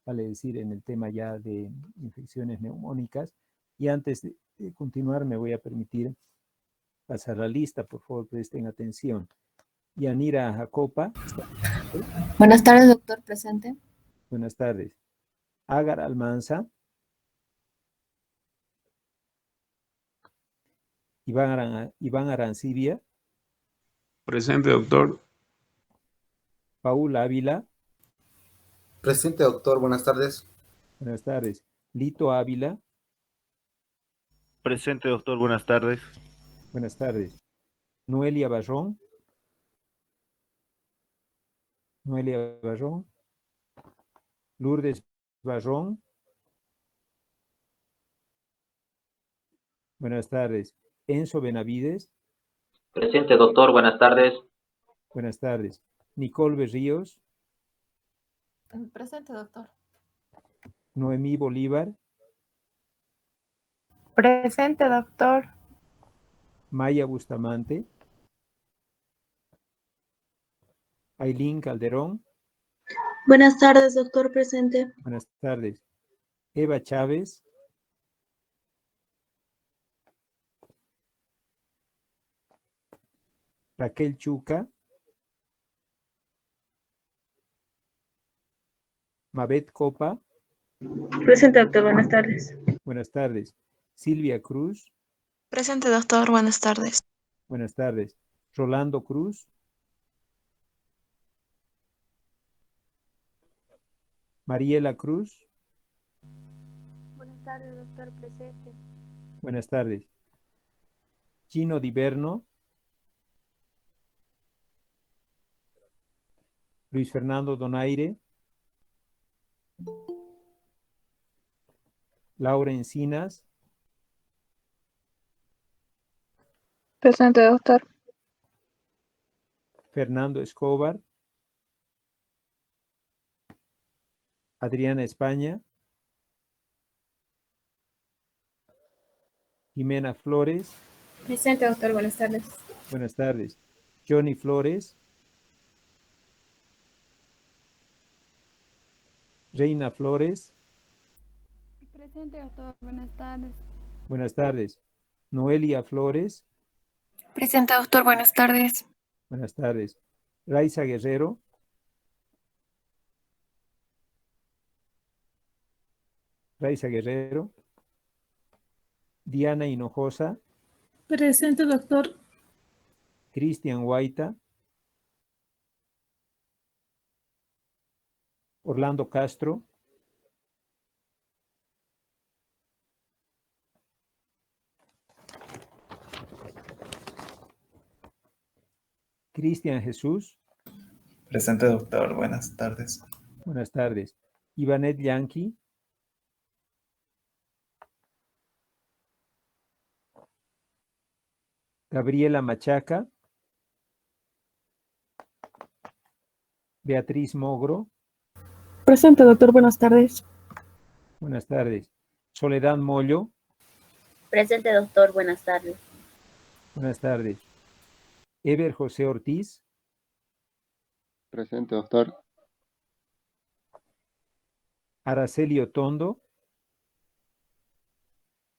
vale decir, en el tema ya de infecciones neumónicas. Y antes de continuar, me voy a permitir pasar la lista, por favor, presten atención. Yanira Jacopa. Buenas tardes, doctor, presente. Buenas tardes. Agar Almanza. Iván Arancibia. Presente, doctor. Paul Ávila. Presente, doctor. Buenas tardes. Buenas tardes. Lito Ávila. Presente, doctor. Buenas tardes. Buenas tardes. Noelia Barrón. Noelia Barrón. Lourdes Barrón. Buenas tardes. Enzo Benavides. Presente, doctor. Buenas tardes. Buenas tardes. Nicole Berríos. Presente, doctor. Noemí Bolívar. Presente, doctor. Maya Bustamante. Ailín Calderón. Buenas tardes, doctor, presente. Buenas tardes. Eva Chávez. Raquel Chuca. Mabet Copa. Presente, doctor, buenas tardes. Buenas tardes. Silvia Cruz. Presente, doctor. Buenas tardes. Buenas tardes. Rolando Cruz. Mariela Cruz. Buenas tardes, doctor, presente. Buenas tardes. Chino Diverno. Luis Fernando Donaire. Laura Encinas. Presente, doctor. Fernando Escobar. Adriana España. Jimena Flores. Presente, doctor. Buenas tardes. Buenas tardes. Johnny Flores. Reina Flores. Presente, doctor. Buenas tardes. Buenas tardes. Noelia Flores. Presente, doctor. Buenas tardes. Buenas tardes. Raiza Guerrero. Raiza Guerrero. Diana Hinojosa. Presente, doctor. Cristian Guaita. Orlando Castro. Cristian Jesús. Presente, doctor. Buenas tardes. Buenas tardes. Ivanet Yankee. Gabriela Machaca. Beatriz Mogro. Presente, doctor. Buenas tardes. Buenas tardes. Soledad Mollo. Presente, doctor. Buenas tardes. Buenas tardes. Ever José Ortiz. Presente, doctor. Araceli Otondo.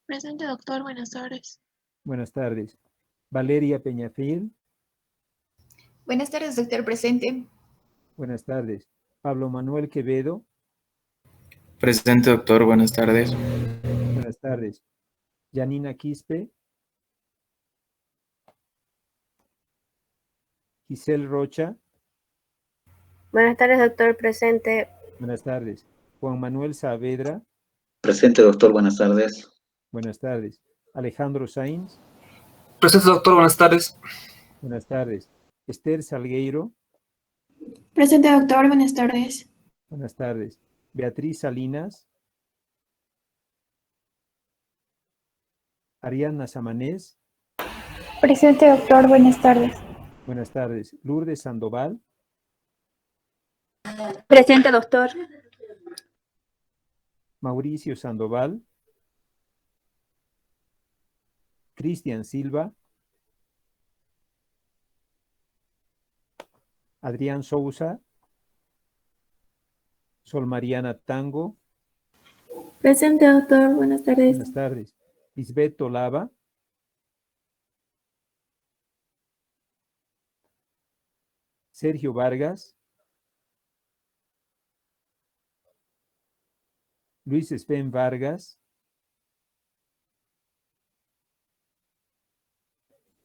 Presente, doctor. Buenas tardes. Buenas tardes. Valeria Peñafiel. Buenas tardes, doctor, presente. Buenas tardes. Pablo Manuel Quevedo. Presente, doctor. Buenas tardes. Buenas tardes. Yanina Quispe. Giselle Rocha. Buenas tardes, doctor, presente. Buenas tardes. Juan Manuel Saavedra. Presente, doctor. Buenas tardes. Buenas tardes. Alejandro Sainz. Presente, doctor. Buenas tardes. Buenas tardes. Esther Salgueiro. Presente, doctor. Buenas tardes. Buenas tardes. Beatriz Salinas. Ariana Samanés. Presente, doctor. Buenas tardes. Buenas tardes. Lourdes Sandoval. Presente, doctor. Mauricio Sandoval. Cristian Silva. Adrián Sousa. Sol Mariana Tango. Presente, doctor. Buenas tardes. Buenas tardes. Lisbeth Tolava. Sergio Vargas. Luis Sven Vargas.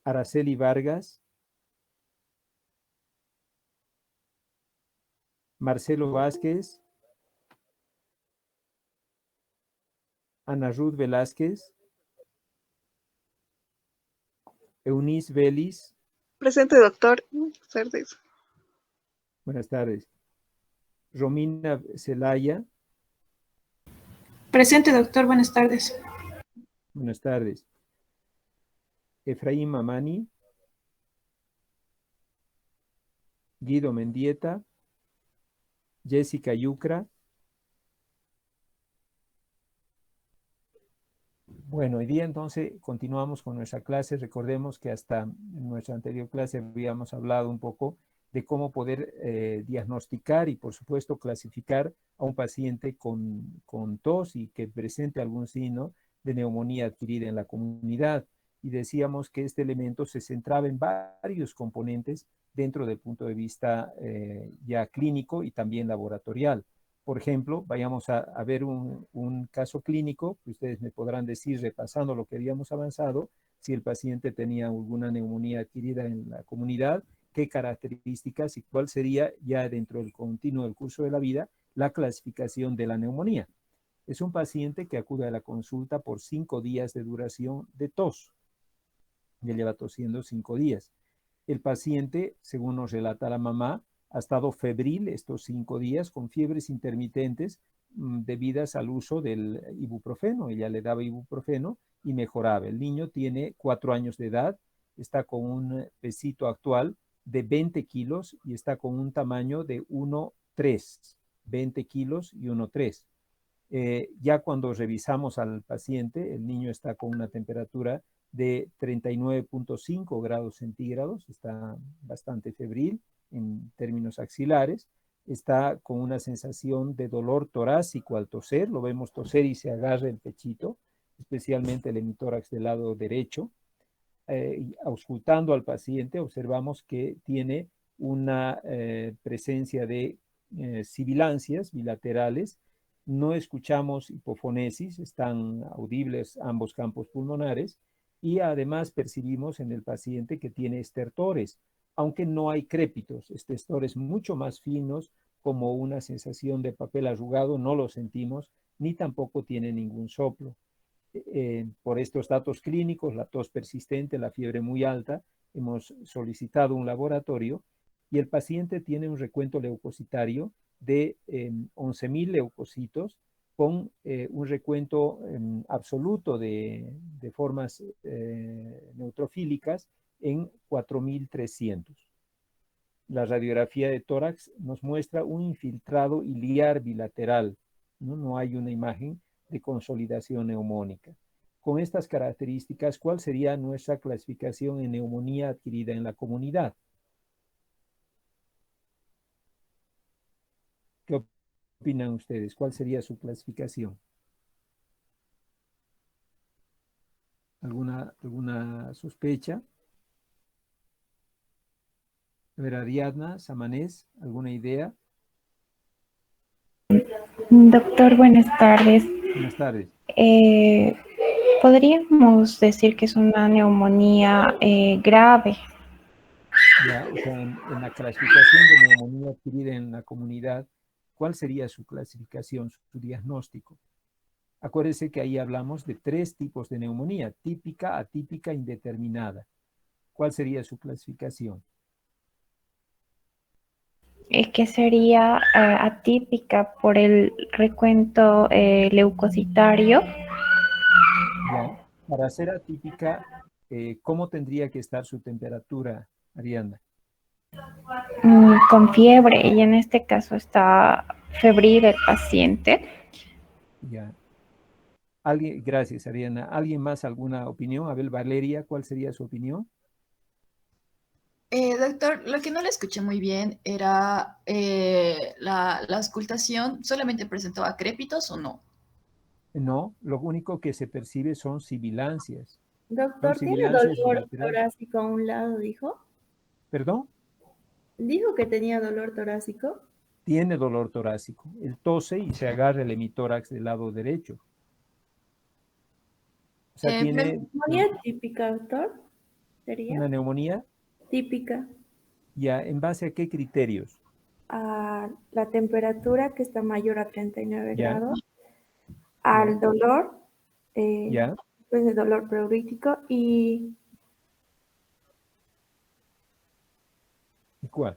Araceli Vargas. Marcelo Vázquez. Ana Ruth Velázquez. Eunice Vélez. Presente, doctor. Buenas tardes. Buenas tardes. Romina Celaya. Presente, doctor. Buenas tardes. Buenas tardes. Efraín Mamani. Guido Mendieta. Jessica Yucra. Bueno, hoy día entonces continuamos con nuestra clase. Recordemos que hasta en nuestra anterior clase habíamos hablado un poco de cómo poder diagnosticar y, por supuesto, clasificar a un paciente con tos y que presente algún signo de neumonía adquirida en la comunidad. Y decíamos que este elemento se centraba en varios componentes dentro del punto de vista ya clínico y también laboratorial. Por ejemplo, vayamos a ver un caso clínico, que ustedes me podrán decir, repasando lo que habíamos avanzado, si el paciente tenía alguna neumonía adquirida en la comunidad, qué características y cuál sería ya dentro del continuo del curso de la vida la clasificación de la neumonía. Es un paciente que acude a la consulta por 5 días de duración de tos. Ya lleva tosiendo 5 días. El paciente, según nos relata la mamá, ha estado febril estos 5 días con fiebres intermitentes debidas al uso del ibuprofeno. Ella le daba ibuprofeno y mejoraba. El niño tiene 4 años de edad, está con un pesito actual de 20 kilos y está con un tamaño de 1,3, 20 kilos y 1,3. Ya cuando revisamos al paciente, el niño está con una temperatura de 39.5 grados centígrados, está bastante febril en términos axilares, está con una sensación de dolor torácico al toser, lo vemos toser y se agarra el pechito, especialmente el hemitórax del lado derecho. Auscultando al paciente observamos que tiene una presencia de sibilancias bilaterales, no escuchamos hipofonesis, están audibles ambos campos pulmonares y además percibimos en el paciente que tiene estertores, aunque no hay crépitos, estertores mucho más finos como una sensación de papel arrugado, no lo sentimos, ni tampoco tiene ningún soplo. Por estos datos clínicos, la tos persistente, la fiebre muy alta, hemos solicitado un laboratorio y el paciente tiene un recuento leucocitario de 11.000 leucocitos con un recuento absoluto de formas neutrofílicas en 4.300. La radiografía de tórax nos muestra un infiltrado iliar bilateral, no hay una imagen de consolidación neumónica. Con estas características, ¿cuál sería nuestra clasificación en neumonía adquirida en la comunidad? ¿Qué opinan ustedes? ¿Cuál sería su clasificación? ¿Alguna sospecha? A ver, Ariadna, Samanés, ¿alguna idea? Doctor, buenas tardes. Buenas tardes. Podríamos decir que es una neumonía grave. Ya, o sea, en la clasificación de neumonía adquirida en la comunidad, ¿cuál sería su clasificación, su diagnóstico? Acuérdese que ahí hablamos de 3 tipos de neumonía, típica, atípica, indeterminada. ¿Cuál sería su clasificación? Es que sería atípica por el recuento leucocitario. Ya. Para ser atípica, ¿cómo tendría que estar su temperatura, Ariadna? Con fiebre, y en este caso está febril el paciente. Ya. Gracias, Ariadna. ¿Alguien más alguna opinión? Abel Valeria, ¿cuál sería su opinión? Doctor, lo que no le escuché muy bien era la auscultación. ¿Solamente presentaba crépitos o no? No, lo único que se percibe son sibilancias. Son Doctor, ¿tiene sibilancias dolor unilaterales. torácico a un lado, dijo? ¿Perdón? ¿Dijo que tenía dolor torácico? Tiene dolor torácico. Él tose y se agarra el hemitórax del lado derecho. O sea, tiene ¿Neumonía típica, doctor? ¿Sería? una neumonía. Típica. Ya, ¿en base a qué criterios? A la temperatura que está mayor a 39 Ya. grados, al dolor, Ya. pues el dolor preurítico y ¿Y cuál?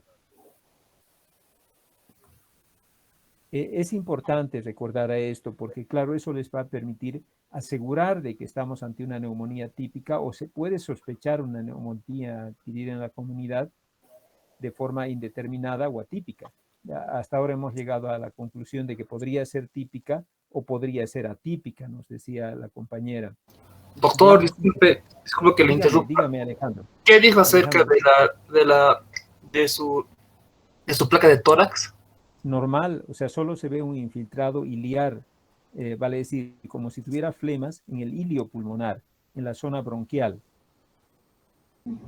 Es importante recordar a esto porque, claro, eso les va a permitir asegurar de que estamos ante una neumonía típica o se puede sospechar una neumonía adquirida en la comunidad de forma indeterminada o atípica. Ya, hasta ahora hemos llegado a la conclusión de que podría ser típica o podría ser atípica, nos decía la compañera. Doctor, Ya, disculpe que le interrumpa. Dígame, Alejandro. ¿Qué dijo acerca de su placa de tórax? Normal, o sea, solo se ve un infiltrado iliar, vale decir, como si tuviera flemas en el ilio pulmonar, en la zona bronquial.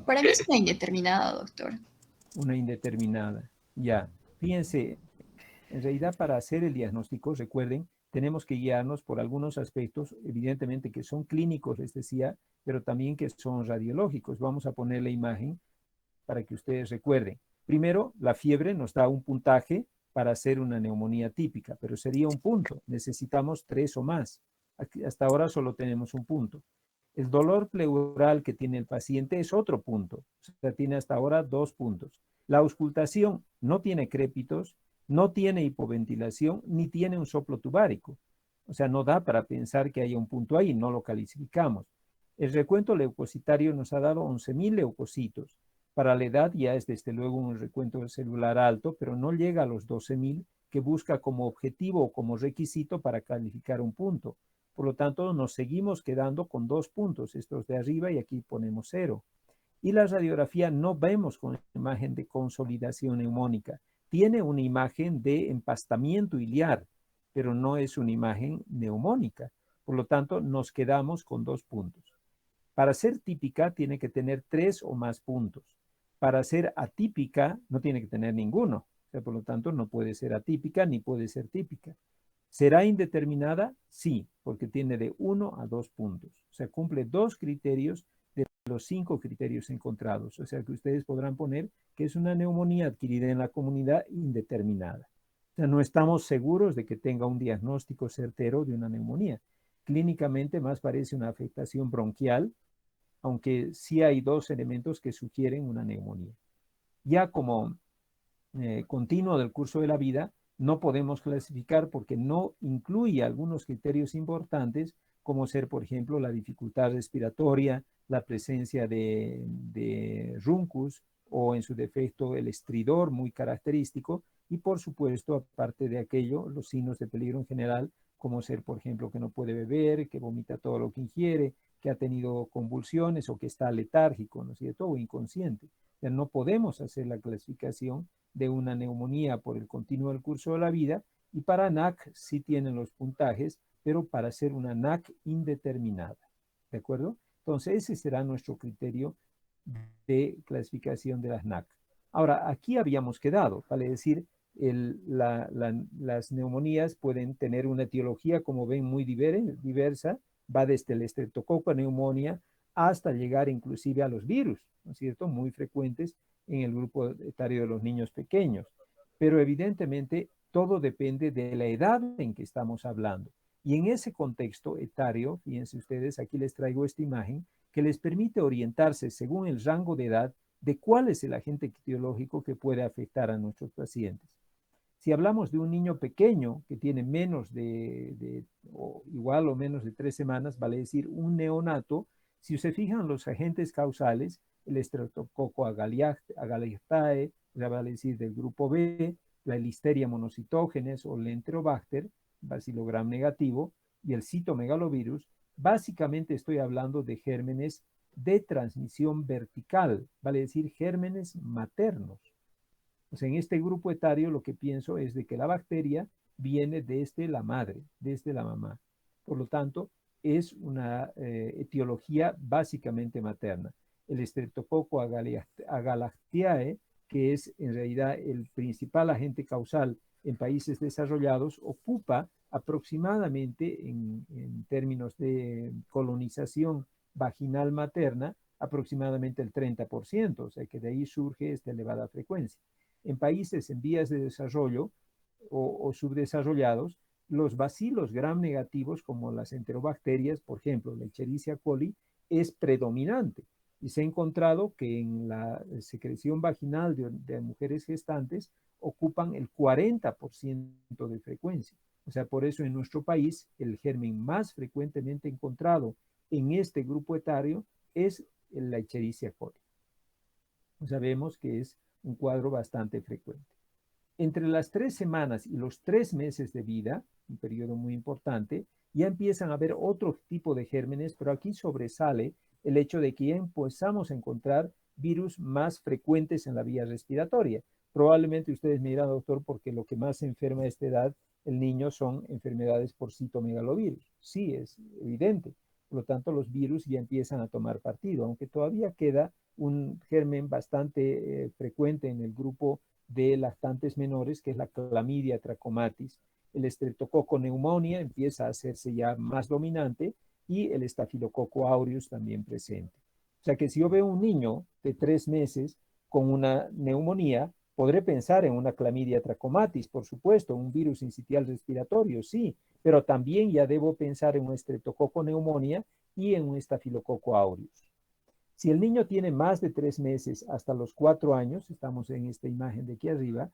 Para mí es una indeterminada, doctor. Una indeterminada, ya. Fíjense, en realidad para hacer el diagnóstico, recuerden, tenemos que guiarnos por algunos aspectos, evidentemente que son clínicos, les decía, pero también que son radiológicos. Vamos a poner la imagen para que ustedes recuerden. Primero, la fiebre nos da un puntaje para hacer una neumonía típica, pero sería un punto. Necesitamos 3 o más. Hasta ahora solo tenemos un punto. El dolor pleural que tiene el paciente es otro punto. O sea, tiene hasta ahora 2 puntos. La auscultación no tiene crépitos, no tiene hipoventilación, ni tiene un soplo tubárico. O sea, no da para pensar que haya un punto ahí, no lo calificamos. El recuento leucocitario nos ha dado 11.000 leucocitos. Para la edad ya es desde luego un recuento celular alto, pero no llega a los 12.000 que busca como objetivo o como requisito para calificar un punto. Por lo tanto, nos seguimos quedando con 2 puntos, estos de arriba y aquí ponemos 0. Y la radiografía no vemos con imagen de consolidación neumónica. Tiene una imagen de empastamiento iliar, pero no es una imagen neumónica. Por lo tanto, nos quedamos con 2 puntos. Para ser típica tiene que tener 3 o más puntos. Para ser atípica no tiene que tener ninguno. O sea, por lo tanto, no puede ser atípica ni puede ser típica. ¿Será indeterminada? Sí, porque tiene de 1 a 2 puntos. O sea, cumple 2 criterios de los 5 criterios encontrados. O sea, que ustedes podrán poner que es una neumonía adquirida en la comunidad indeterminada. O sea, no estamos seguros de que tenga un diagnóstico certero de una neumonía. Clínicamente más parece una afectación bronquial, aunque sí hay 2 elementos que sugieren una neumonía. Ya como continuo del curso de la vida, no podemos clasificar porque no incluye algunos criterios importantes, como ser, por ejemplo, la dificultad respiratoria, la presencia de runcus o, en su defecto, el estridor muy característico, y, por supuesto, aparte de aquello, los signos de peligro en general, como ser, por ejemplo, que no puede beber, que vomita todo lo que ingiere, que ha tenido convulsiones o que está letárgico, ¿no es cierto?, o inconsciente. O sea, no podemos hacer la clasificación de una neumonía por el continuo del curso de la vida, y para NAC sí tienen los puntajes, pero para hacer una NAC indeterminada. ¿De acuerdo? Entonces, ese será nuestro criterio de clasificación de las NAC. Ahora, aquí habíamos quedado, vale decir, las neumonías pueden tener una etiología, como ven, muy diversa, va desde el estreptococo neumonía hasta llegar inclusive a los virus, ¿no es cierto?, muy frecuentes en el grupo etario de los niños pequeños. Pero evidentemente todo depende de la edad en que estamos hablando. Y en ese contexto etario, fíjense ustedes, aquí les traigo esta imagen que les permite orientarse según el rango de edad de cuál es el agente etiológico que puede afectar a nuestros pacientes. Si hablamos de un niño pequeño que tiene menos o igual o menos de 3 semanas, vale decir un neonato, si se fijan los agentes causales, el Streptococcus agalactiae, vale decir del grupo B, la Listeria monocitógenes o el Enterobacter, Bacillogram negativo, y el citomegalovirus, básicamente estoy hablando de gérmenes de transmisión vertical, vale decir gérmenes maternos. O sea, en este grupo etario lo que pienso es de que la bacteria viene desde la madre, desde la mamá. Por lo tanto, es una etiología básicamente materna. El Streptococcus agalactiae, que es en realidad el principal agente causal en países desarrollados, ocupa aproximadamente en términos de colonización vaginal materna, aproximadamente el 30%, o sea que de ahí surge esta elevada frecuencia. En países en vías de desarrollo o subdesarrollados, los bacilos gram negativos, como las enterobacterias, por ejemplo, la Escherichia coli, es predominante. Y se ha encontrado que en la secreción vaginal de mujeres gestantes ocupan el 40% de frecuencia. O sea, por eso en nuestro país el germen más frecuentemente encontrado en este grupo etario es la Escherichia coli. O sea, vemos que es un cuadro bastante frecuente. Entre las 3 semanas y los 3 meses de vida, un periodo muy importante, ya empiezan a haber otro tipo de gérmenes, pero aquí sobresale el hecho de que ya empezamos a encontrar virus más frecuentes en la vía respiratoria. Probablemente ustedes me dirán, doctor, porque lo que más se enferma a esta edad, el niño, son enfermedades por citomegalovirus. Sí, es evidente. Por lo tanto, los virus ya empiezan a tomar partido, aunque todavía queda un germen bastante frecuente en el grupo de lactantes menores, que es la Chlamydia trachomatis. El Streptococcus pneumoniae empieza a hacerse ya más dominante y el Staphylococcus aureus también presente. O sea que si yo veo un niño de 3 meses con una neumonía, podré pensar en una Chlamydia trachomatis, por supuesto, un virus sincitial respiratorio, sí, pero también ya debo pensar en un Streptococcus pneumoniae y en un Staphylococcus aureus. Si el niño tiene más de 3 meses hasta los 4 años, estamos en esta imagen de aquí arriba,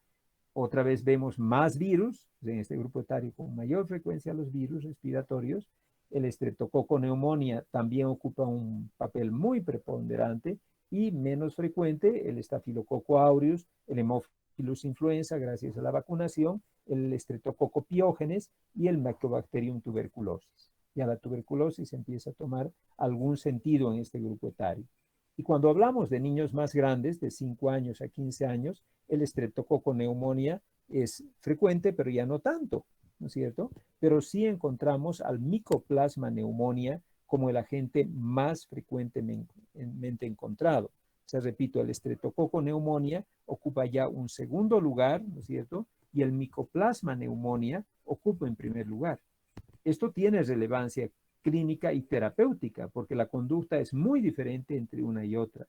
otra vez vemos más virus, en este grupo etario con mayor frecuencia los virus respiratorios. El Streptococcus pneumoniae también ocupa un papel muy preponderante y menos frecuente el Staphylococcus aureus, el Haemophilus influenza gracias a la vacunación, el Streptococcus pyogenes y el Mycobacterium tuberculosis. Ya la tuberculosis empieza a tomar algún sentido en este grupo etario. Y cuando hablamos de niños más grandes, de 5 años a 15 años, el Streptococcus pneumoniae es frecuente, pero ya no tanto, ¿no es cierto? Pero sí encontramos al Mycoplasma pneumoniae como el agente más frecuentemente encontrado. O sea, repito, el Streptococcus pneumoniae ocupa ya un segundo lugar, ¿no es cierto? Y el Mycoplasma pneumoniae ocupa en primer lugar. Esto tiene relevancia clínica y terapéutica, porque la conducta es muy diferente entre una y otra.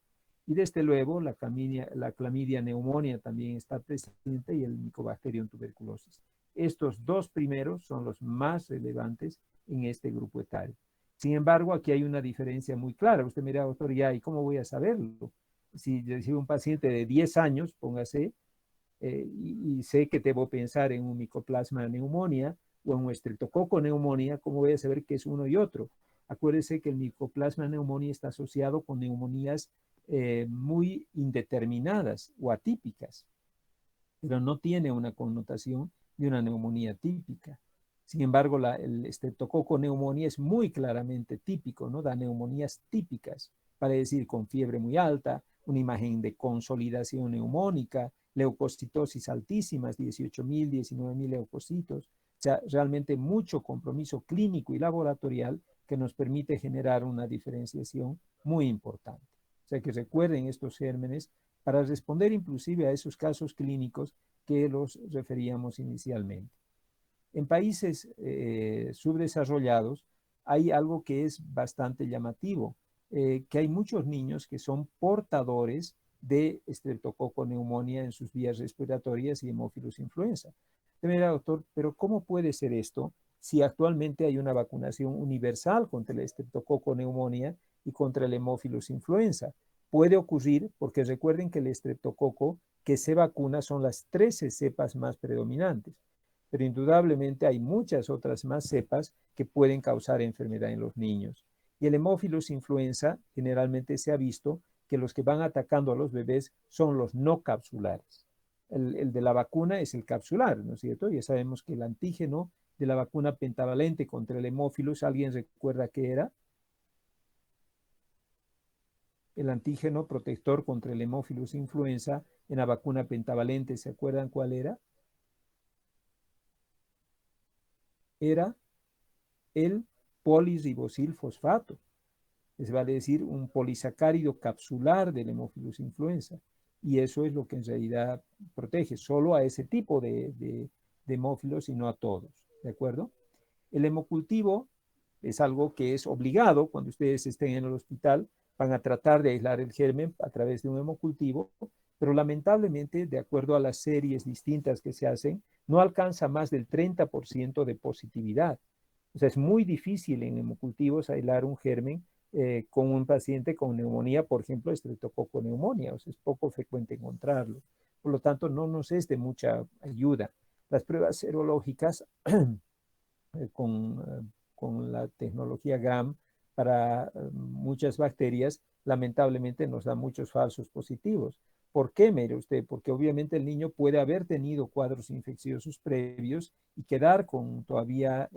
Y desde luego la Chlamydia pneumoniae también está presente y el Mycobacterium tuberculosis. Estos 2 primeros son los más relevantes en este grupo etario. Sin embargo, aquí hay una diferencia muy clara. Usted me dirá, doctor, ya, ¿y cómo voy a saberlo? Si recibo un paciente de 10 años, póngase, y sé que debo pensar en un Mycoplasma pneumoniae, o en un Streptococcus pneumoniae, ¿cómo voy a saber qué es uno y otro? Acuérdese que el Mycoplasma pneumoniae está asociado con neumonías muy indeterminadas o atípicas, pero no tiene una connotación de una neumonía típica. Sin embargo, el Streptococcus pneumoniae es muy claramente típico, ¿no? Da neumonías típicas, para decir con fiebre muy alta, una imagen de consolidación neumónica, leucocitosis altísimas, 18.000, 19.000 leucocitos. O sea, realmente mucho compromiso clínico y laboratorial que nos permite generar una diferenciación muy importante. O sea, que recuerden estos gérmenes para responder inclusive a esos casos clínicos que los referíamos inicialmente. En países subdesarrollados hay algo que es bastante llamativo, que hay muchos niños que son portadores de Streptococcus pneumoniae en sus vías respiratorias y Haemophilus influenza. Mira, doctor, pero ¿cómo puede ser esto si actualmente hay una vacunación universal contra el Streptococcus pneumoniae y contra el Haemophilus influenza? Puede ocurrir porque recuerden que el estreptococo que se vacuna son las 13 cepas más predominantes, pero indudablemente hay muchas otras más cepas que pueden causar enfermedad en los niños. Y el Haemophilus influenza generalmente se ha visto que los que van atacando a los bebés son los no capsulares. El de la vacuna es el capsular, ¿no es cierto? Ya sabemos que el antígeno de la vacuna pentavalente contra el Haemophilus, ¿alguien recuerda qué era? el antígeno protector contra el Haemophilus influenza en la vacuna pentavalente. ¿Se acuerdan cuál era? Era el poliribosilfosfato. Es vale decir, un polisacárido capsular del Haemophilus influenza. Y eso es lo que en realidad protege solo a ese tipo de hemófilos y no a todos. ¿De acuerdo? El hemocultivo es algo que es obligado cuando ustedes estén en el hospital. Van a tratar de aislar el germen a través de un hemocultivo, pero lamentablemente, de acuerdo a las series distintas que se hacen, no alcanza más del 30% de positividad. O sea, es muy difícil en hemocultivos aislar un germen con un paciente con neumonía, por ejemplo, estreptococo neumonía. O sea, es poco frecuente encontrarlo. Por lo tanto, no nos es de mucha ayuda. Las pruebas serológicas con la tecnología GRAM para muchas bacterias, lamentablemente nos da muchos falsos positivos. ¿Por qué, mire usted? Porque obviamente el niño puede haber tenido cuadros infecciosos previos y quedar con todavía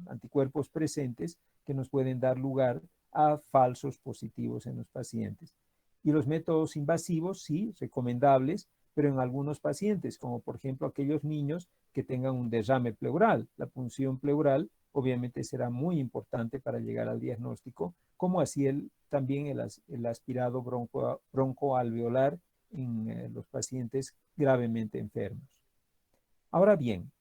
anticuerpos presentes que nos pueden dar lugar a falsos positivos en los pacientes. Y los métodos invasivos, sí, recomendables, pero en algunos pacientes, como por ejemplo aquellos niños que tengan un derrame pleural. La punción pleural obviamente será muy importante para llegar al diagnóstico, como así también el aspirado broncoalveolar en los pacientes gravemente enfermos. Ahora bien,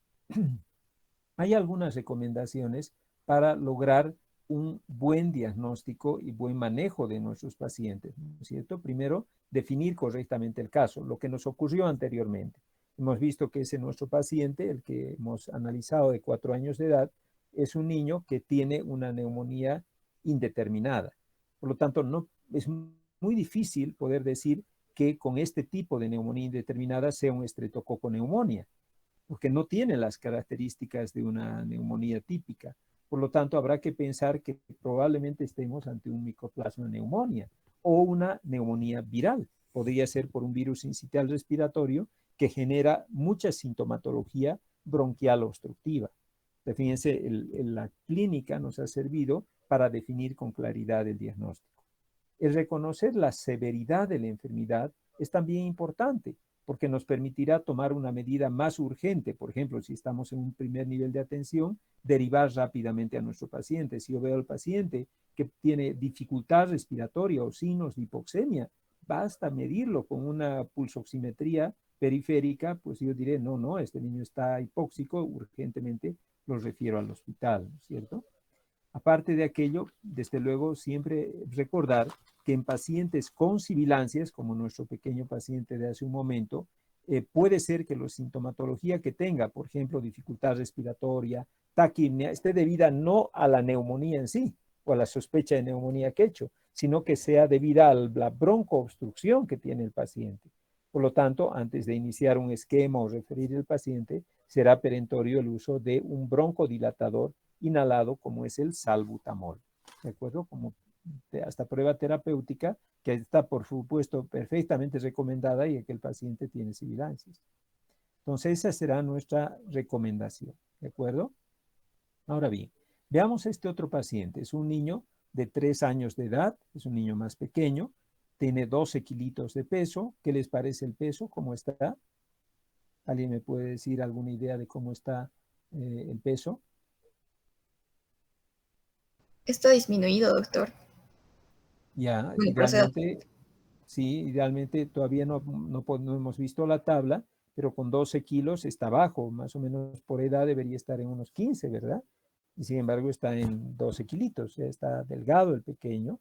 hay algunas recomendaciones para lograr un buen diagnóstico y buen manejo de nuestros pacientes, ¿no es cierto? Primero, definir correctamente el caso, lo que nos ocurrió anteriormente. Hemos visto que ese nuestro paciente, el que hemos analizado de 4 años de edad, es un niño que tiene una neumonía indeterminada. Por lo tanto, es muy difícil poder decir que con este tipo de neumonía indeterminada sea un estreptococo neumonía, porque no tiene las características de una neumonía típica. Por lo tanto, habrá que pensar que probablemente estemos ante un micoplasma neumonía o una neumonía viral. Podría ser por un virus sincitial respiratorio que genera mucha sintomatología bronquial obstructiva. Fíjense, la clínica nos ha servido para definir con claridad el diagnóstico. El reconocer la severidad de la enfermedad es también importante porque nos permitirá tomar una medida más urgente. Por ejemplo, si estamos en un primer nivel de atención, derivar rápidamente a nuestro paciente. Si yo veo al paciente que tiene dificultad respiratoria o signos de hipoxemia, basta medirlo con una pulsoximetría periférica, pues yo diré, no, este niño está hipóxico, urgentemente lo refiero al hospital, ¿no es cierto? Aparte de aquello, desde luego, siempre recordar que en pacientes con sibilancias, como nuestro pequeño paciente de hace un momento, puede ser que la sintomatología que tenga, por ejemplo, dificultad respiratoria, taquipnea, esté debida no a la neumonía en sí o a la sospecha de neumonía que he hecho, sino que sea debida a la broncoobstrucción que tiene el paciente. Por lo tanto, antes de iniciar un esquema o referir el paciente, será perentorio el uso de un broncodilatador inhalado como es el salbutamol, ¿de acuerdo? Como hasta prueba terapéutica que está por supuesto perfectamente recomendada y que el paciente tiene sibilancias. Entonces esa será nuestra recomendación, ¿de acuerdo? Ahora bien, veamos este otro paciente. Es un niño de 3 años de edad, es un niño más pequeño, tiene 12 kilitos de peso. ¿Qué les parece el peso? ¿Cómo está? ¿Alguien me puede decir alguna idea de cómo está el peso? Está disminuido, doctor. Ya, Bueno, idealmente, sí, idealmente todavía no hemos visto la tabla, pero con 12 kilos está bajo, más o menos por edad debería estar en unos 15, ¿verdad? Y sin embargo está en 12 kilitos, ya está delgado el pequeño.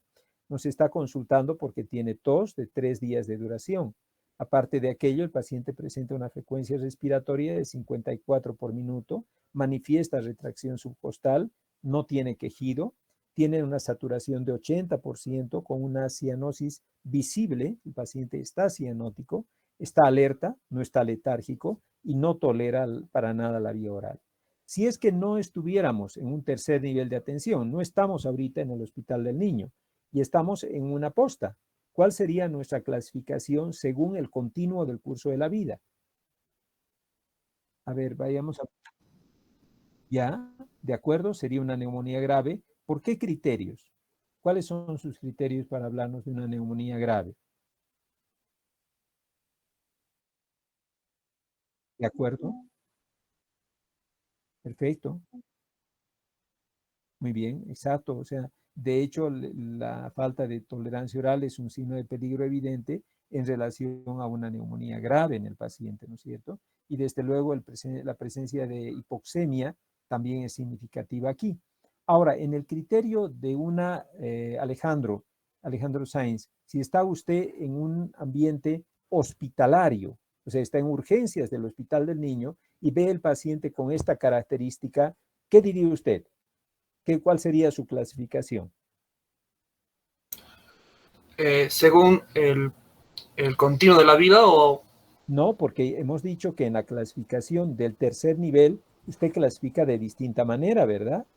Nos está consultando porque tiene tos de 3 días de duración. Aparte de aquello, el paciente presenta una frecuencia respiratoria de 54 por minuto, manifiesta retracción subcostal, no tiene quejido, tiene una saturación de 80% con una cianosis visible, el paciente está cianótico, está alerta, no está letárgico y no tolera para nada la vía oral. Si es que no estuviéramos en un tercer nivel de atención, no estamos ahorita en el hospital del niño y estamos en una posta, ¿cuál sería nuestra clasificación según el continuo del curso de la vida? A ver, vayamos a... Ya, de acuerdo, sería una neumonía grave. ¿Por qué criterios? ¿Cuáles son sus criterios para hablarnos de una neumonía grave? ¿De acuerdo? Perfecto. Muy bien, exacto. O sea, de hecho, la falta de tolerancia oral es un signo de peligro evidente en relación a una neumonía grave en el paciente, ¿no es cierto? Y desde luego la presencia de hipoxemia también es significativa aquí. Ahora, en el criterio de una, Alejandro Sáenz, si está usted en un ambiente hospitalario, o sea, está en urgencias del Hospital del Niño y ve el paciente con esta característica, ¿qué diría usted? ¿Cuál sería su clasificación? Según el continuo de la vida o... No, porque hemos dicho que en la clasificación del tercer nivel, usted clasifica de distinta manera, ¿verdad?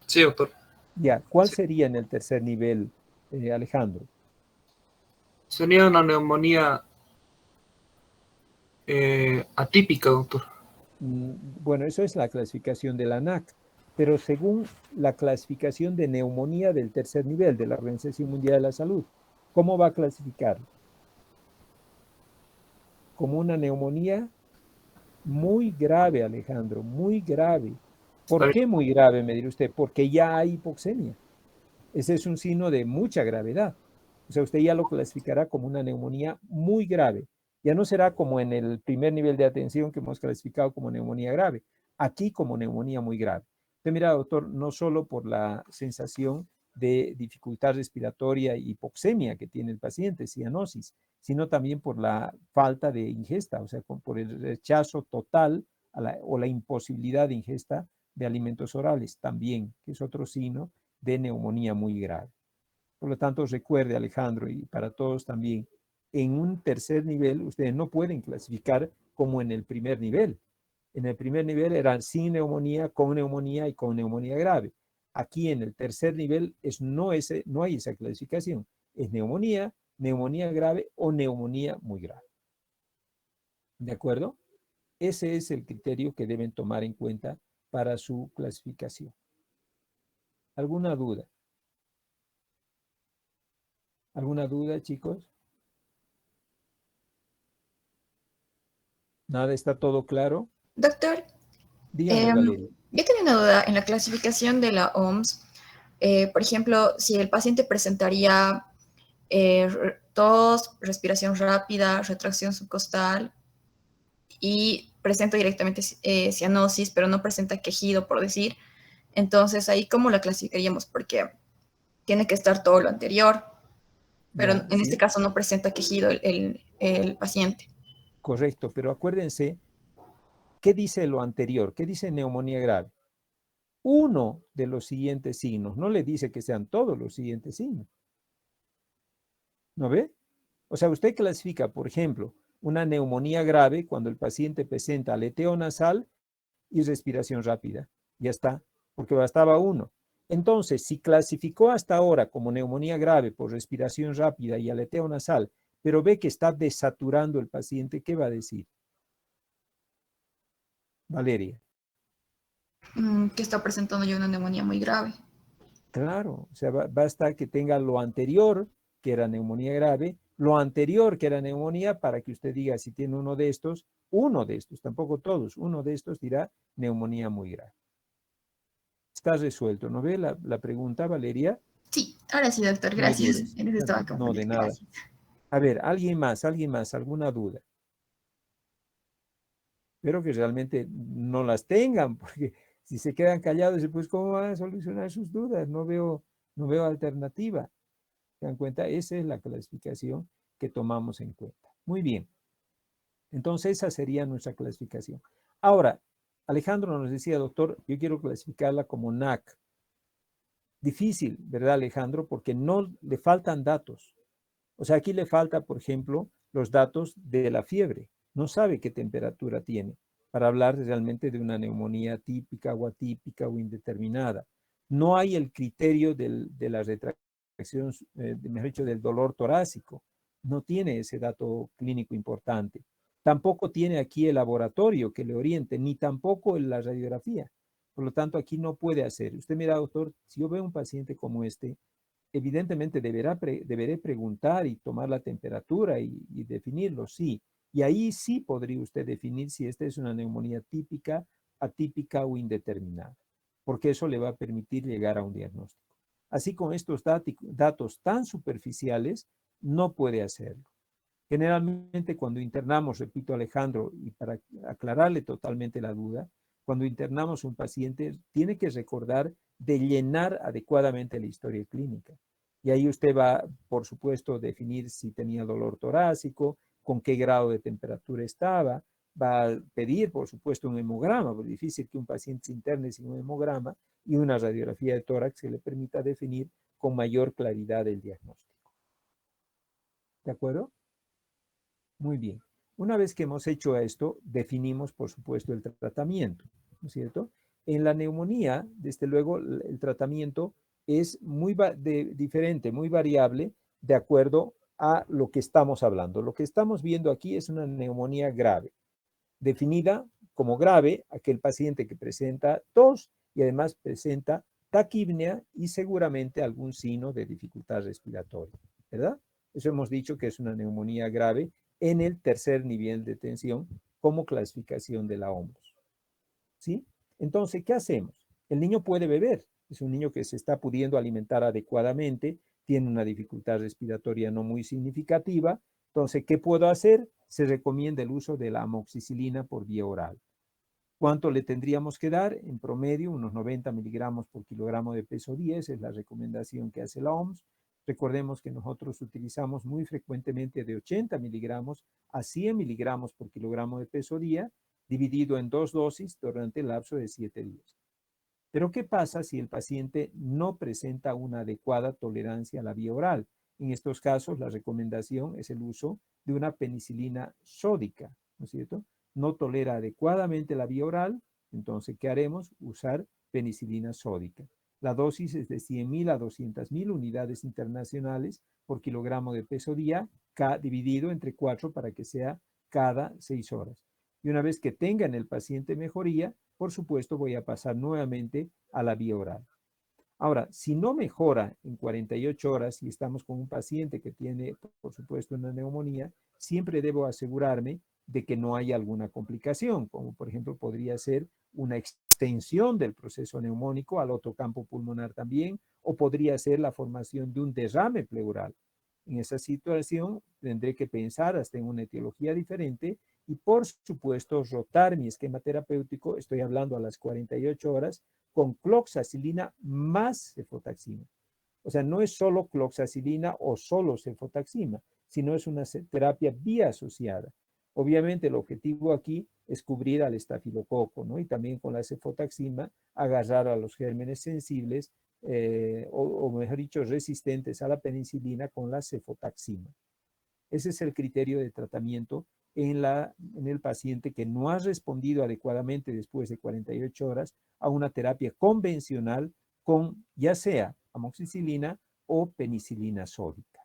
Sí, doctor. Ya, ¿cuál Sí. sería en el tercer nivel, Alejandro? Sería una neumonía atípica, doctor. Bueno, eso es la clasificación de la ANAC, pero según la clasificación de neumonía del tercer nivel de la Organización Mundial de la Salud, ¿cómo va a clasificarlo? Como una neumonía muy grave, Alejandro, muy grave. ¿Por qué muy grave, me dirá usted? Porque ya hay hipoxemia. Ese es un signo de mucha gravedad. O sea, usted ya lo clasificará como una neumonía muy grave. Ya no será como en el primer nivel de atención que hemos clasificado como neumonía grave. Aquí como neumonía muy grave. Usted mira, doctor, no solo por la sensación de dificultad respiratoria y hipoxemia que tiene el paciente, cianosis, sino también por la falta de ingesta, o sea, por el rechazo total o la imposibilidad de ingesta de alimentos orales también, que es otro signo de neumonía muy grave. Por lo tanto, recuerde, Alejandro, y para todos también, en un tercer nivel ustedes no pueden clasificar como en el primer nivel. En el primer nivel eran sin neumonía, con neumonía y con neumonía grave. Aquí en el tercer nivel no hay esa clasificación. Es neumonía, neumonía grave o neumonía muy grave. ¿De acuerdo? Ese es el criterio que deben tomar en cuenta para su clasificación. ¿Alguna duda? ¿Alguna duda, chicos? ¿Nada? ¿Está todo claro? Doctor, Dígame, Valeria. yo tenía una duda en la clasificación de la OMS. Por ejemplo, si el paciente presentaría tos, respiración rápida, retracción subcostal y presenta directamente cianosis, pero no presenta quejido, por decir, entonces ahí ¿cómo la clasificaríamos? Porque tiene que estar todo lo anterior, pero Ya, en sí, este caso no presenta quejido el paciente. correcto, pero acuérdense, ¿qué dice lo anterior? ¿Qué dice neumonía grave? Uno de los siguientes signos, no le dice que sean todos los siguientes signos. ¿No ve? O sea, usted clasifica, por ejemplo, una neumonía grave cuando el paciente presenta aleteo nasal y respiración rápida. Ya está, porque bastaba uno. Entonces, si clasificó hasta ahora como neumonía grave por respiración rápida y aleteo nasal, pero ve que está desaturando el paciente, ¿qué va a decir? Valeria. Que está presentando ya una neumonía muy grave. Claro, o sea, basta que tenga lo anterior, que era neumonía grave, lo anterior, que era neumonía, para que usted diga si tiene uno de estos, tampoco todos, uno de estos dirá neumonía muy grave. Está resuelto, ¿no ve la pregunta, Valeria? Sí, ahora sí, doctor, No hay gracias. dudas. Necesitaba No, de confundir. nada. Gracias. A ver, alguien más, alguna duda. Espero que realmente no las tengan, porque si se quedan callados, pues ¿cómo van a solucionar sus dudas? No veo alternativa. ¿Se dan cuenta? Esa es la clasificación que tomamos en cuenta. Muy bien. Entonces, esa sería nuestra clasificación. Ahora, Alejandro nos decía, doctor, yo quiero clasificarla como NAC. Difícil, ¿verdad, Alejandro? Porque no le faltan datos. O sea, aquí le falta, por ejemplo, los datos de la fiebre. No sabe qué temperatura tiene para hablar realmente de una neumonía típica o atípica o indeterminada. No hay el criterio de la retracción, mejor dicho, del dolor torácico. No tiene ese dato clínico importante. Tampoco tiene aquí el laboratorio que le oriente, ni tampoco la radiografía. Por lo tanto, aquí no puede hacer. Usted mira, doctor, si yo veo un paciente como este, evidentemente deberé preguntar y tomar la temperatura y definirlo, sí. Y ahí sí podría usted definir si esta es una neumonía típica, atípica o indeterminada, porque eso le va a permitir llegar a un diagnóstico. Así con estos datos tan superficiales, no puede hacerlo. Generalmente cuando internamos, repito Alejandro, y para aclararle totalmente la duda, cuando internamos un paciente, tiene que recordar de llenar adecuadamente la historia clínica. Y ahí usted va, por supuesto, definir si tenía dolor torácico, con qué grado de temperatura estaba, va a pedir, por supuesto, un hemograma, porque es difícil que un paciente se interne sin un hemograma y una radiografía de tórax que le permita definir con mayor claridad el diagnóstico. ¿De acuerdo? Muy bien. Una vez que hemos hecho esto, definimos, por supuesto, el tratamiento, ¿no es cierto? En la neumonía, desde luego, el tratamiento es muy diferente, muy variable, de acuerdo a lo que estamos hablando. Lo que estamos viendo aquí es una neumonía grave, definida como grave aquel paciente que presenta tos y además presenta taquipnea y seguramente algún signo de dificultad respiratoria, ¿verdad? Eso hemos dicho que es una neumonía grave en el tercer nivel de tensión como clasificación de la OMS. ¿Sí? Entonces, ¿qué hacemos? El niño puede beber. Es un niño que se está pudiendo alimentar adecuadamente, tiene una dificultad respiratoria no muy significativa. Entonces, ¿qué puedo hacer? Se recomienda el uso de la amoxicilina por vía oral. ¿Cuánto le tendríamos que dar? En promedio, unos 90 miligramos por kilogramo de peso día. Esa es la recomendación que hace la OMS. Recordemos que nosotros utilizamos muy frecuentemente de 80 miligramos a 100 miligramos por kilogramo de peso día, dividido en 2 dosis durante el lapso de 7 días. Pero ¿qué pasa si el paciente no presenta una adecuada tolerancia a la vía oral? En estos casos, la recomendación es el uso de una penicilina sódica, ¿no es cierto? No tolera adecuadamente la vía oral, entonces, ¿qué haremos? Usar penicilina sódica. La dosis es de 100.000 a 200.000 unidades internacionales por kilogramo de peso día, dividido entre 4 para que sea cada 6 horas. Y una vez que tenga en el paciente mejoría, por supuesto voy a pasar nuevamente a la vía oral. Ahora, si no mejora en 48 horas y estamos con un paciente que tiene, por supuesto, una neumonía, siempre debo asegurarme de que no haya alguna complicación, como por ejemplo podría ser una extensión del proceso neumónico al otro campo pulmonar también, o podría ser la formación de un derrame pleural. En esa situación tendré que pensar hasta en una etiología diferente y por supuesto rotar mi esquema terapéutico, estoy hablando a las 48 horas, con cloxacilina más cefotaxima. O sea, no es solo cloxacilina o solo cefotaxima, sino es una terapia biasociada. Obviamente el objetivo aquí es cubrir al estafilococo, ¿no? Y también con la cefotaxima agarrar a los gérmenes sensibles o mejor dicho, resistentes a la penicilina con la cefotaxima. Ese es el criterio de tratamiento en el paciente que no ha respondido adecuadamente después de 48 horas a una terapia convencional con ya sea amoxicilina o penicilina sódica.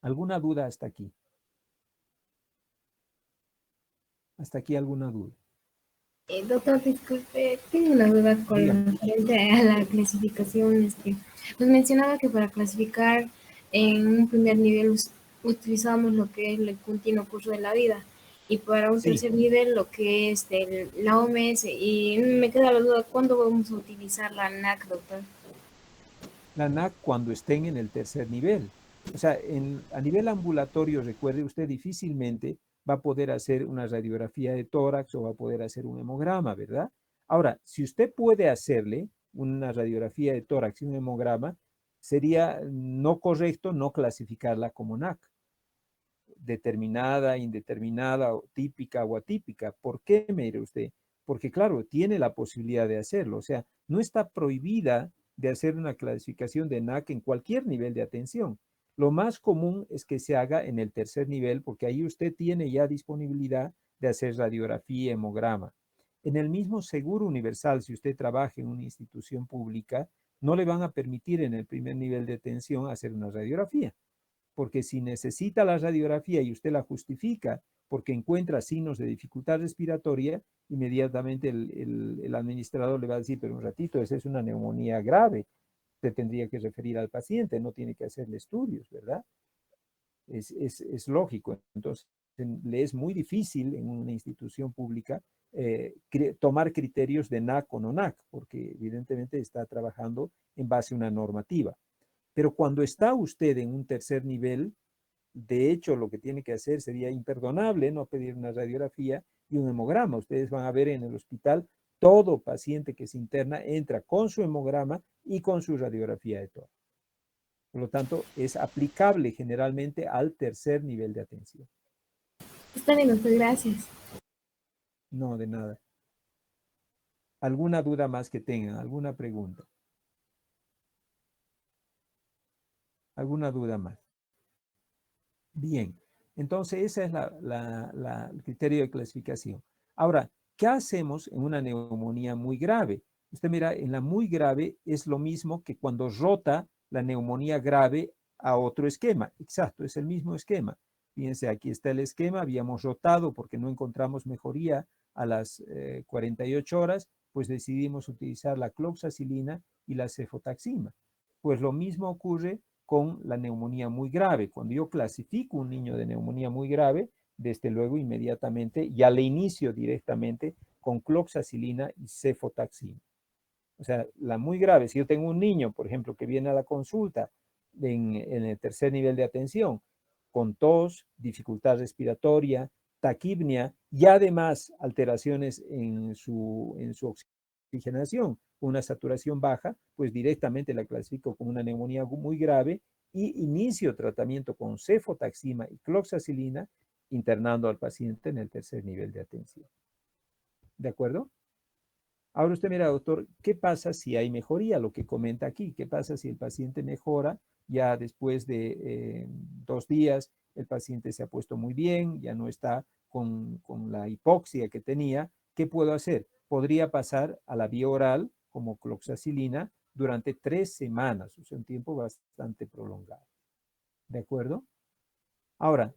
¿Alguna duda hasta aquí? ¿Hasta aquí alguna duda? Doctor, disculpe, tengo una duda con frente a la clasificación. Nos mencionaba que para clasificar en un primer nivel utilizamos lo que es el continuo curso de la vida y para un tercer nivel lo que es la OMS, y me queda la duda, ¿cuándo vamos a utilizar la NAC, doctor? La NAC cuando estén en el tercer nivel. O sea, a nivel ambulatorio, recuerde usted, difícilmente va a poder hacer una radiografía de tórax o va a poder hacer un hemograma, ¿verdad? Ahora, si usted puede hacerle una radiografía de tórax y un hemograma, sería no correcto no clasificarla como NAC. Determinada, indeterminada, típica o atípica. ¿Por qué, mire usted? Porque, claro, tiene la posibilidad de hacerlo. O sea, no está prohibida de hacer una clasificación de NAC en cualquier nivel de atención. Lo más común es que se haga en el tercer nivel, porque ahí usted tiene ya disponibilidad de hacer radiografía, hemograma. En el mismo Seguro Universal, si usted trabaja en una institución pública, no le van a permitir en el primer nivel de atención hacer una radiografía, porque si necesita la radiografía y usted la justifica porque encuentra signos de dificultad respiratoria, inmediatamente el administrador le va a decir, pero un ratito, esa es una neumonía grave, usted tendría que referir al paciente, no tiene que hacerle estudios, ¿verdad? Es lógico. Entonces, le es muy difícil en una institución pública tomar criterios de NAC o no NAC, porque evidentemente está trabajando en base a una normativa. Pero cuando está usted en un tercer nivel, de hecho, lo que tiene que hacer sería imperdonable no pedir una radiografía y un hemograma. Ustedes van a ver en el hospital, todo paciente que se interna entra con su hemograma y con su radiografía de tórax. Por lo tanto, es aplicable generalmente al tercer nivel de atención. Está bien, doctor, gracias. No, de nada. ¿Alguna duda más que tengan? ¿Alguna pregunta? ¿Alguna duda más? Bien, entonces ese es el criterio de clasificación. Ahora, ¿qué hacemos en una neumonía muy grave? Usted mira, en la muy grave es lo mismo que cuando rota la neumonía grave a otro esquema. Exacto, es el mismo esquema. Fíjense, aquí está el esquema, habíamos rotado porque no encontramos mejoría a las 48 horas, pues decidimos utilizar la cloxacilina y la cefotaxima. Pues lo mismo ocurre con la neumonía muy grave. Cuando yo clasifico un niño de neumonía muy grave, desde luego inmediatamente ya le inicio directamente con cloxacilina y cefotaxima. O sea, la muy grave, si yo tengo un niño, por ejemplo, que viene a la consulta en el tercer nivel de atención, con tos, dificultad respiratoria, taquipnia y además alteraciones en su oxigenación, una saturación baja, pues directamente la clasifico como una neumonía muy grave y inicio tratamiento con cefotaxima y cloxacilina, internando al paciente en el tercer nivel de atención. ¿De acuerdo? Ahora usted mira, doctor, ¿qué pasa si hay mejoría? Lo que comenta aquí, ¿qué pasa si el paciente mejora? Ya después de 2 días, el paciente se ha puesto muy bien, ya no está con la hipoxia que tenía. ¿Qué puedo hacer? Podría pasar a la vía oral como cloxacilina durante 3 semanas, o sea, un tiempo bastante prolongado. ¿De acuerdo? Ahora,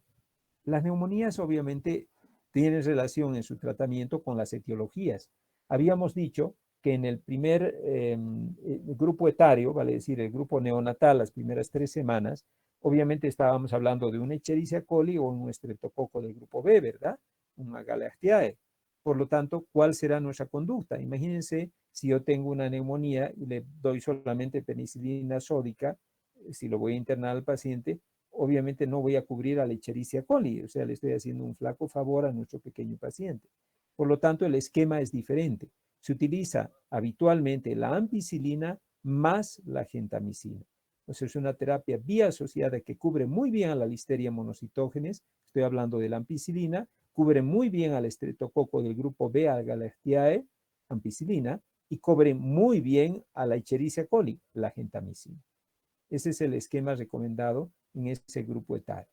las neumonías obviamente tienen relación en su tratamiento con las etiologías. Habíamos dicho que en el primer grupo etario, vale decir, el grupo neonatal, las primeras 3 semanas, obviamente estábamos hablando de una Escherichia coli o un estreptococo del grupo B, ¿verdad? Una Galeastiae. Por lo tanto, ¿cuál será nuestra conducta? Imagínense si yo tengo una neumonía y le doy solamente penicilina sódica, si lo voy a internar al paciente, obviamente no voy a cubrir a la Escherichia coli, o sea, le estoy haciendo un flaco favor a nuestro pequeño paciente. Por lo tanto, el esquema es diferente. Se utiliza habitualmente la ampicilina más la gentamicina. Entonces, es una terapia biasociada que cubre muy bien a la Listeria monocitógenes, estoy hablando de la ampicilina, cubre muy bien al estreptococo del grupo B, al Galeastiae, ampicilina, y cubre muy bien a la Escherichia coli, la gentamicina. Ese es el esquema recomendado en ese grupo etario.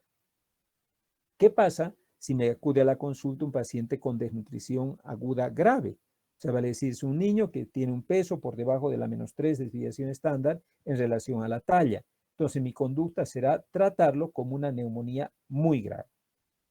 ¿Qué pasa si me acude a la consulta un paciente con desnutrición aguda grave? O sea, vale decir, es un niño que tiene un peso por debajo de la -3 desviación estándar en relación a la talla. Entonces, mi conducta será tratarlo como una neumonía muy grave.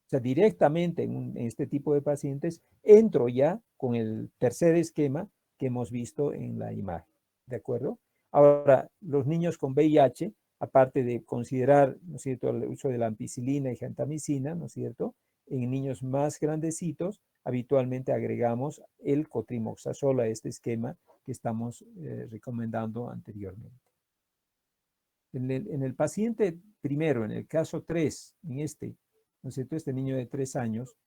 O sea, directamente en este tipo de pacientes entro ya con el tercer esquema que hemos visto en la imagen. ¿De acuerdo? Ahora, los niños con VIH, aparte de considerar, ¿no es cierto?, el uso de la ampicilina y gentamicina, ¿no es cierto?, en niños más grandecitos, habitualmente agregamos el cotrimoxazol a este esquema que estamos recomendando anteriormente. En el paciente primero, en el caso 3, en este, ¿no es cierto?, este niño de 3 años,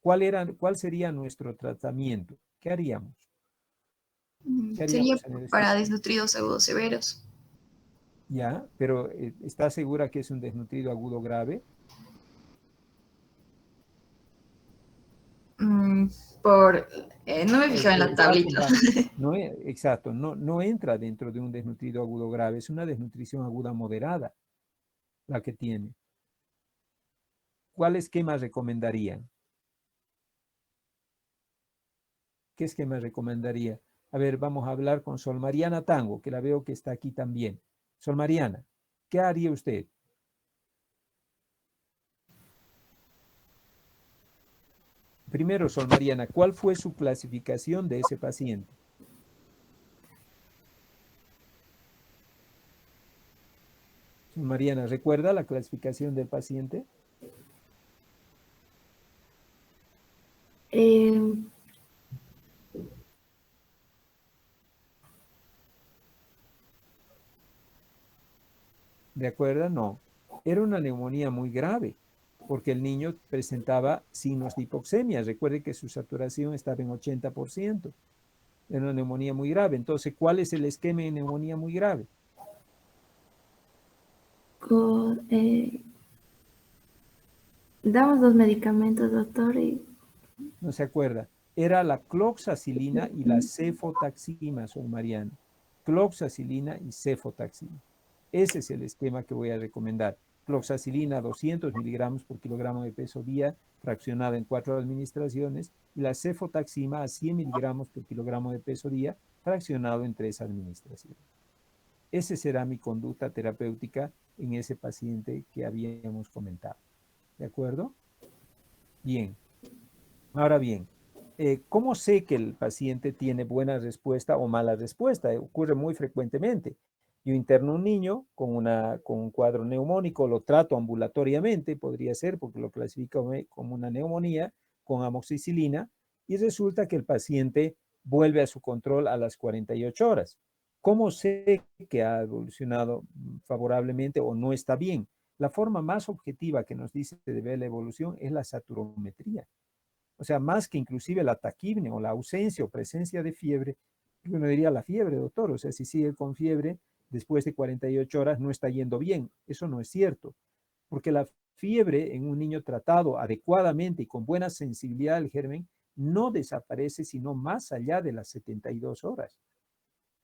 ¿cuál sería nuestro tratamiento? ¿Qué haríamos? Sería para desnutridos agudos severos. Ya, pero ¿está segura que es un desnutrido agudo grave? No me he fijado en la tablita. No, exacto, no entra dentro de un desnutrido agudo grave, es una desnutrición aguda moderada la que tiene. ¿Cuál esquema recomendarían? ¿Qué esquema recomendaría? A ver, vamos a hablar con Sol Mariana Tango, que la veo que está aquí también. Sol Mariana, ¿qué haría usted? Primero, Sol Mariana, ¿cuál fue su clasificación de ese paciente? Mariana, ¿recuerda la clasificación del paciente? ¿De acuerdo? No. Era una neumonía muy grave, porque el niño presentaba signos de hipoxemia. Recuerde que su saturación estaba en 80%. Era una neumonía muy grave. Entonces, ¿cuál es el esquema de neumonía muy grave? Damos 2 medicamentos, doctor, y No se acuerda. Era la cloxacilina y la cefotaxima, son Mariana. Cloxacilina y cefotaxima. Ese es el esquema que voy a recomendar. Cloxacilina 200 miligramos por kilogramo de peso día, fraccionada en 4 administraciones, y la cefotaxima a 100 miligramos por kilogramo de peso día, fraccionado en 3 administraciones. Esa será mi conducta terapéutica en ese paciente que habíamos comentado. ¿De acuerdo? Bien. Ahora bien, ¿cómo sé que el paciente tiene buena respuesta o mala respuesta? Ocurre muy frecuentemente. Yo interno un niño con un cuadro neumónico, lo trato ambulatoriamente, podría ser porque lo clasifico como una neumonía con amoxicilina, y resulta que el paciente vuelve a su control a las 48 horas. ¿Cómo sé que ha evolucionado favorablemente o no está bien? La forma más objetiva que nos dice de ver la evolución es la saturometría. O sea, más que inclusive la taquipnea o la ausencia o presencia de fiebre, uno diría la fiebre, doctor, o sea, si sigue con fiebre después de 48 horas no está yendo bien. Eso no es cierto, porque la fiebre en un niño tratado adecuadamente y con buena sensibilidad al germen no desaparece sino más allá de las 72 horas.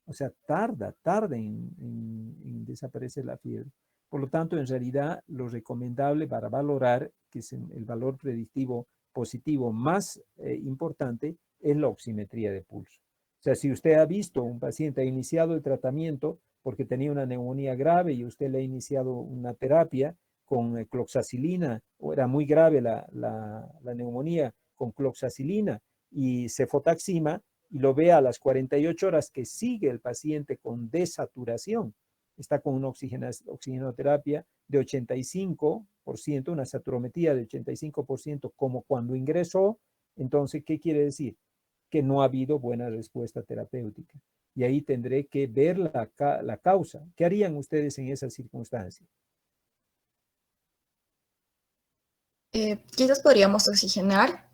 O sea, tarda en desaparecer la fiebre. Por lo tanto, en realidad, lo recomendable para valorar, que es el valor predictivo positivo más importante, es la oximetría de pulso. O sea, si usted ha visto un paciente, ha iniciado el tratamiento porque tenía una neumonía grave y usted le ha iniciado una terapia con cloxacilina, o era muy grave la neumonía con cloxacilina y cefotaxima, y lo ve a las 48 horas que sigue el paciente con desaturación, está con una oxigenoterapia de 85%, una saturometría de 85% como cuando ingresó, entonces, ¿qué quiere decir? Que no ha habido buena respuesta terapéutica. Y ahí tendré que ver la causa. ¿Qué harían ustedes en esas circunstancias? Quizás podríamos oxigenar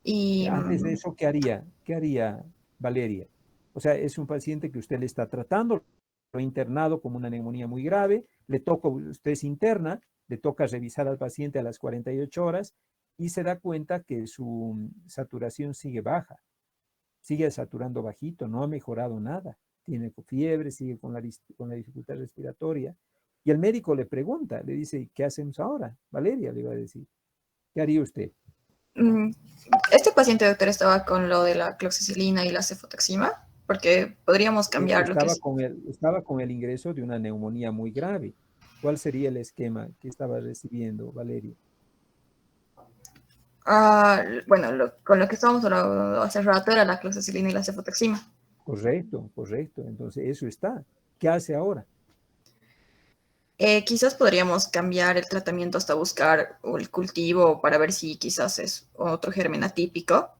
y Antes de eso, ¿qué haría? ¿Qué haría Valeria? O sea, es un paciente que usted le está tratando, lo ha internado como una neumonía muy grave, le toca, usted es interna, le toca revisar al paciente a las 48 horas y se da cuenta que su saturación sigue baja, sigue saturando bajito, no ha mejorado nada, tiene fiebre, sigue con la dificultad respiratoria. Y el médico le pregunta, le dice, ¿qué hacemos ahora? Valeria le va a decir, ¿qué haría usted? Este paciente, doctor, estaba con lo de la cloxacilina y la cefotaxima, porque podríamos cambiar lo que es. Estaba con el ingreso de una neumonía muy grave. ¿Cuál sería el esquema que estaba recibiendo Valeria? Bueno, con lo que estábamos hablando hace rato era la cloxacilina y la cefotaxima. Correcto, correcto. Entonces, eso está. ¿Qué hace ahora? Quizás podríamos cambiar el tratamiento hasta buscar el cultivo para ver si quizás es otro germen atípico.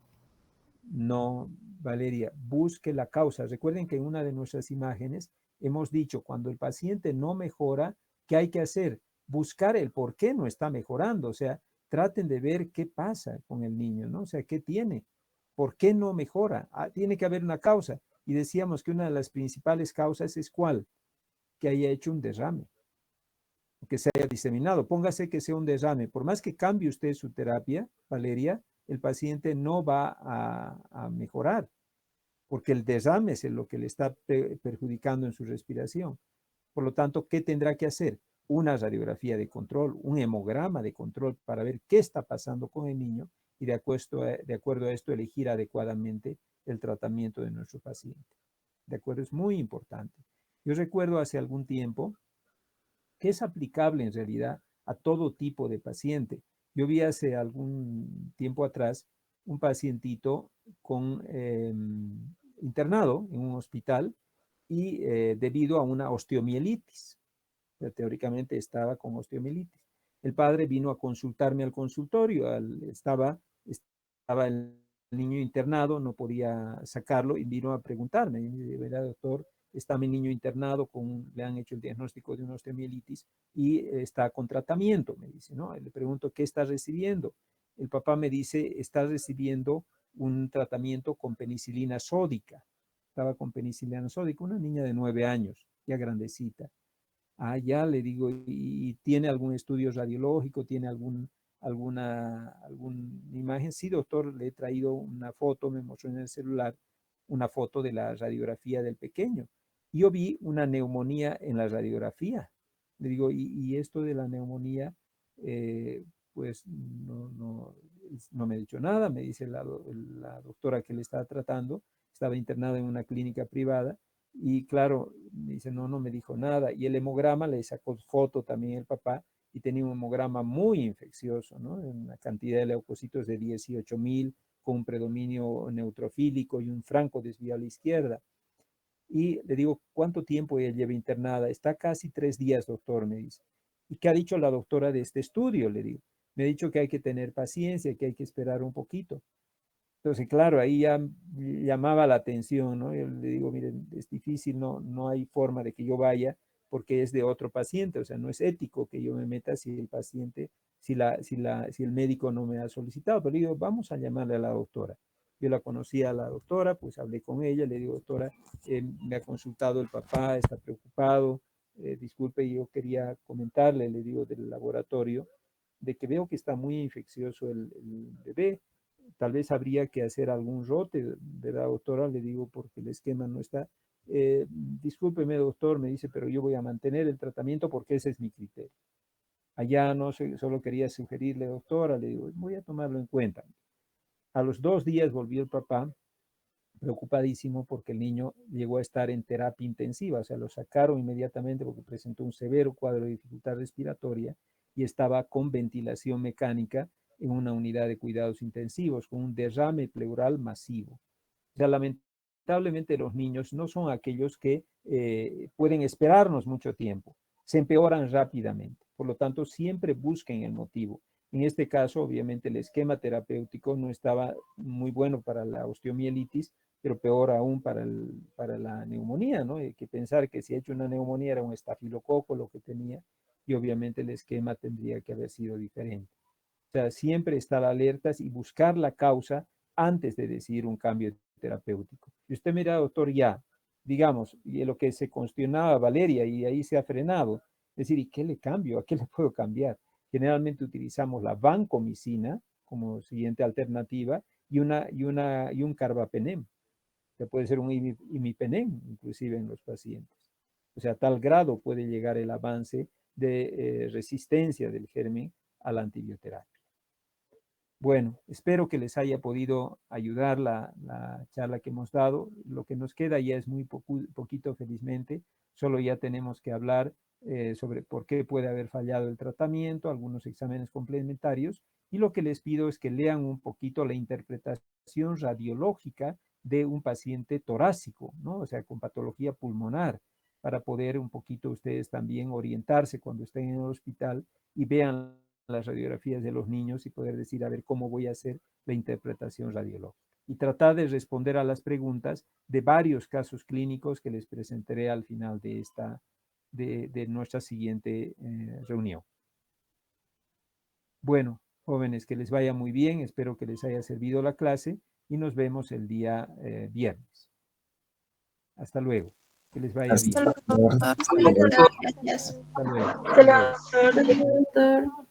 No, Valeria, busque la causa. Recuerden que en una de nuestras imágenes hemos dicho, cuando el paciente no mejora, ¿qué hay que hacer? Buscar el por qué no está mejorando. O sea, traten de ver qué pasa con el niño, ¿no? O sea, ¿qué tiene? ¿Por qué no mejora? Tiene que haber una causa. Y decíamos que una de las principales causas es ¿cuál? Que haya hecho un derrame, que se haya diseminado. Póngase que sea un derrame. Por más que cambie usted su terapia, Valeria, el paciente no va a mejorar, porque el derrame es lo que le está perjudicando en su respiración. Por lo tanto, ¿qué tendrá que hacer? Una radiografía de control, un hemograma de control para ver qué está pasando con el niño y de acuerdo a esto elegir adecuadamente el tratamiento de nuestro paciente. ¿De acuerdo? Es muy importante. Yo recuerdo hace algún tiempo que es aplicable en realidad a todo tipo de paciente. Yo vi hace algún tiempo atrás un pacientito internado en un hospital y debido a una osteomielitis. sea, teóricamente estaba con osteomielitis. El padre vino a consultarme al consultorio, estaba el niño internado, no podía sacarlo y vino a preguntarme, y me dice, ¿verdad, doctor? Está mi niño internado, le han hecho el diagnóstico de una osteomielitis y está con tratamiento, me dice, ¿no? Le pregunto, ¿qué está recibiendo? El papá me dice, está recibiendo un tratamiento con penicilina sódica. Estaba con penicilina sódica, una niña de 9 años, ya grandecita. Ah, ya le digo, ¿y tiene algún estudio radiológico? ¿Tiene alguna imagen? Sí, doctor, le he traído una foto, me mostró en el celular una foto de la radiografía del pequeño. Yo vi una neumonía en la radiografía. Le digo, ¿y esto de la neumonía? Pues no me ha dicho nada. Me dice la doctora que le estaba tratando, estaba internada en una clínica privada. Y claro, me dice, no me dijo nada. Y el hemograma, le sacó foto también el papá, y tenía un hemograma muy infeccioso, ¿no? Una cantidad de leucocitos de 18,000, con un predominio neutrofílico y un franco desvío a la izquierda. Y le digo, ¿cuánto tiempo ella lleva internada? Está casi 3 días, doctor, me dice. ¿Y qué ha dicho la doctora de este estudio? Le digo, me ha dicho que hay que tener paciencia, que hay que esperar un poquito. Entonces, claro, ahí ya llamaba la atención, ¿no? Yo le digo, miren, es difícil, no hay forma de que yo vaya porque es de otro paciente, o sea, no es ético que yo me meta si el paciente, si el médico no me ha solicitado, pero digo, vamos a llamarle a la doctora. Yo la conocía a la doctora, pues hablé con ella, le digo, doctora, me ha consultado el papá, está preocupado, disculpe, yo quería comentarle, le digo, del laboratorio, de que veo que está muy infeccioso el bebé. Tal vez habría que hacer algún rote, ¿verdad, doctora? Le digo, porque el esquema no está. Discúlpeme, doctor, me dice, pero yo voy a mantener el tratamiento porque ese es mi criterio. Allá no sé, solo quería sugerirle, doctora, le digo, voy a tomarlo en cuenta. A los 2 días volvió el papá, preocupadísimo porque el niño llegó a estar en terapia intensiva, o sea, lo sacaron inmediatamente porque presentó un severo cuadro de dificultad respiratoria y estaba con ventilación mecánica en una unidad de cuidados intensivos, con un derrame pleural masivo. O sea, lamentablemente los niños no son aquellos que pueden esperarnos mucho tiempo, se empeoran rápidamente, por lo tanto siempre busquen el motivo. En este caso, obviamente, el esquema terapéutico no estaba muy bueno para la osteomielitis, pero peor aún para la neumonía, ¿no? Hay que pensar que si ha hecho una neumonía era un estafilococo lo que tenía, y obviamente el esquema tendría que haber sido diferente. O sea, siempre estar alertas y buscar la causa antes de decidir un cambio terapéutico. Y usted mira, doctor, ya, digamos, y lo que se cuestionaba Valeria, y ahí se ha frenado, es decir, ¿y qué le cambio? ¿A qué le puedo cambiar? Generalmente utilizamos la vancomicina como siguiente alternativa y un carbapenem, que puede ser un imipenem, inclusive en los pacientes. O sea, a tal grado puede llegar el avance de resistencia del germen a la antibioterapia. Bueno, espero que les haya podido ayudar la charla que hemos dado. Lo que nos queda ya es muy poquito, felizmente. Solo ya tenemos que hablar sobre por qué puede haber fallado el tratamiento, algunos exámenes complementarios, y lo que les pido es que lean un poquito la interpretación radiológica de un paciente torácico, ¿no? O sea, con patología pulmonar, para poder un poquito ustedes también orientarse cuando estén en el hospital y vean las radiografías de los niños y poder decir, a ver, cómo voy a hacer la interpretación radiológica. Y tratar de responder a las preguntas de varios casos clínicos que les presentaré al final de nuestra siguiente reunión. Bueno, jóvenes, que les vaya muy bien. Espero que les haya servido la clase y nos vemos el día viernes. Hasta luego. Que les vaya bien. Hasta luego, doctor. Hasta luego. Hasta luego, doctor.